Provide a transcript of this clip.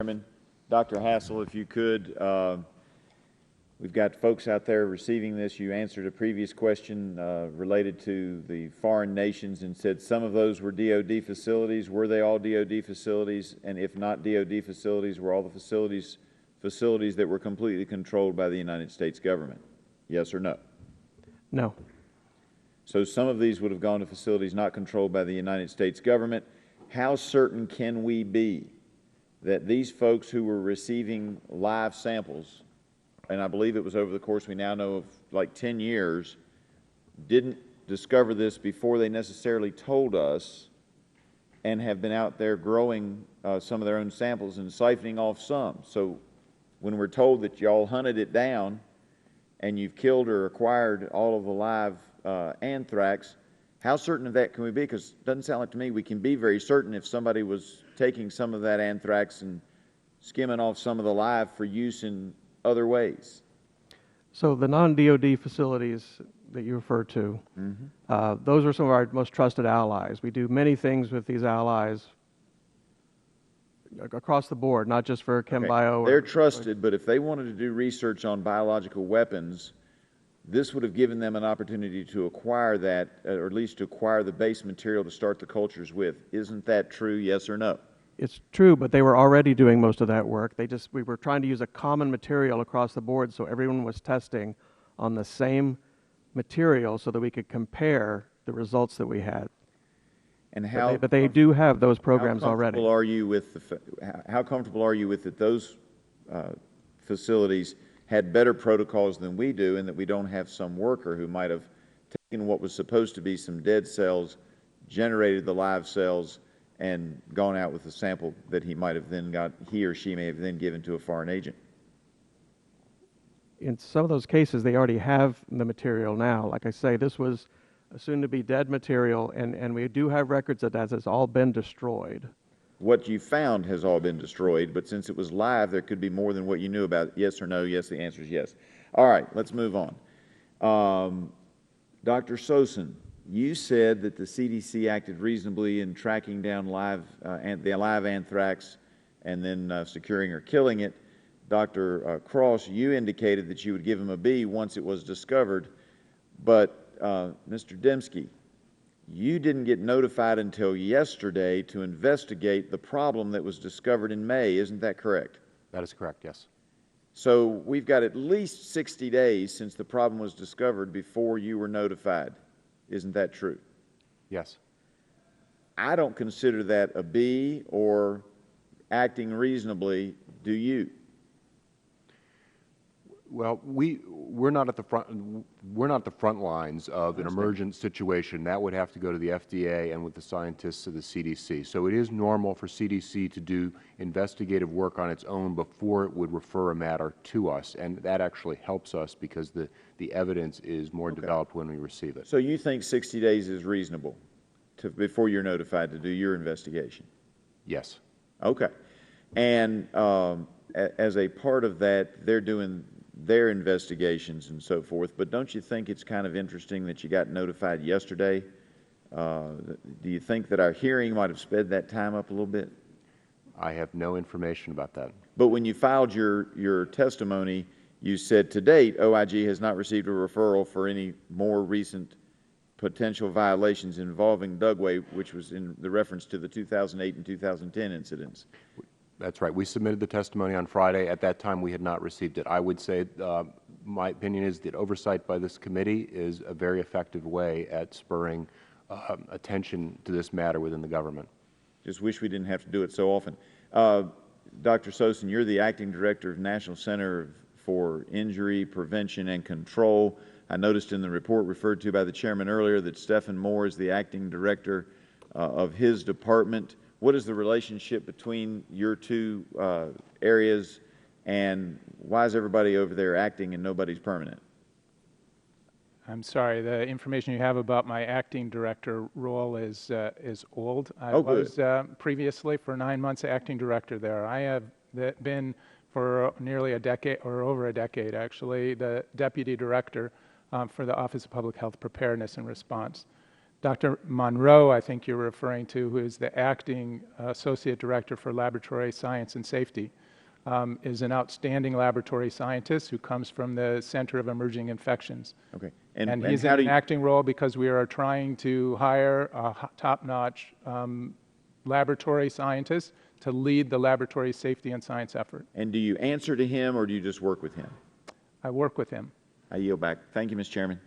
Chairman. Dr. Hassel, if you could, we've got folks out there receiving this. You answered a previous question related to the foreign nations and said some of those were DOD facilities. Were they all DOD facilities? And if not DOD facilities, were all the facilities that were completely controlled by the United States government? Yes or no? No. So some of these would have gone to facilities not controlled by the United States government. How certain can we be that these folks who were receiving live samples, and I believe it was over the course we now know of like 10 years, didn't discover this before they necessarily told us and have been out there growing some of their own samples and siphoning off some? So when we're told that y'all hunted it down and you've killed or acquired all of the live anthrax, how certain of that can we be? Because it doesn't sound like to me we can be very certain if somebody was taking some of that anthrax and skimming off some of the live for use in other ways. So the non-DOD facilities that you refer to, those are some of our most trusted allies. We do many things with these allies across the board, not just for ChemBio. They're trusted, but if they wanted to do research on biological weapons, this would have given them an opportunity to acquire that, or at least to acquire the base material to start the cultures with. Isn't that true, yes or no? It's true, but they were already doing most of that work. We were trying to use a common material across the board so everyone was testing on the same material so that we could compare the results that we had. And how? But they do have those programs already. How comfortable are you with that those facilities had better protocols than we do, and that we don't have some worker who might have taken what was supposed to be some dead cells, generated the live cells, and gone out with a sample that he might have then he or she may have then given to a foreign agent? In some of those cases, they already have the material now. Like I say, this was a soon-to-be dead material, and we do have records that has all been destroyed. What you found has all been destroyed, but since it was live, there could be more than what you knew about it. Yes or no? Yes, the answer is yes. All right, let's move on. Dr. Sosin, you said that the CDC acted reasonably in tracking down the live anthrax and then securing or killing it. Dr. Cross, you indicated that you would give him a B once it was discovered, but Mr. Dembski, you didn't get notified until yesterday to investigate the problem that was discovered in May. Isn't that correct? That is correct, yes. So we've got at least 60 days since the problem was discovered before you were notified. Isn't that true? Yes. I don't consider that a B or acting reasonably. Do you? Well, we're not at the front. We're not the front lines of an emergent situation. That would have to go to the FDA and with the scientists of the CDC. So it is normal for CDC to do investigative work on its own before it would refer a matter to us, and that actually helps us because the evidence is more developed when we receive it. So you think 60 days is reasonable before you're notified to do your investigation? Yes. Okay. And as a part of that, they're doing their investigations and so forth, but don't you think it's kind of interesting that you got notified yesterday? Do you think that our hearing might have sped that time up a little bit? I have no information about that. But when you filed your testimony, you said to date, OIG has not received a referral for any more recent potential violations involving Dugway, which was in the reference to the 2008 and 2010 incidents. That's right. We submitted the testimony on Friday. At that time, we had not received it. I would say my opinion is that oversight by this committee is a very effective way at spurring attention to this matter within the government. Just wish we didn't have to do it so often. Dr. Sosin, you're the acting director of National Center for Injury Prevention and Control. I noticed in the report referred to by the chairman earlier that Stephen Moore is the acting director of his department. What is the relationship between your two areas, and why is everybody over there acting and nobody's permanent? I'm sorry, the information you have about my acting director role is old. I was previously for 9 months acting director there. I have been for nearly a decade, or over a decade actually, the deputy director for the Office of Public Health Preparedness and Response. Dr. Monroe, I think you're referring to, who is the acting Associate Director for Laboratory Science and Safety, is an outstanding laboratory scientist who comes from the Center of Emerging Infections. Okay. And he's in an acting role because we are trying to hire a top-notch laboratory scientist to lead the laboratory safety and science effort. And do you answer to him, or do you just work with him? I work with him. I yield back. Thank you, Mr. Chairman.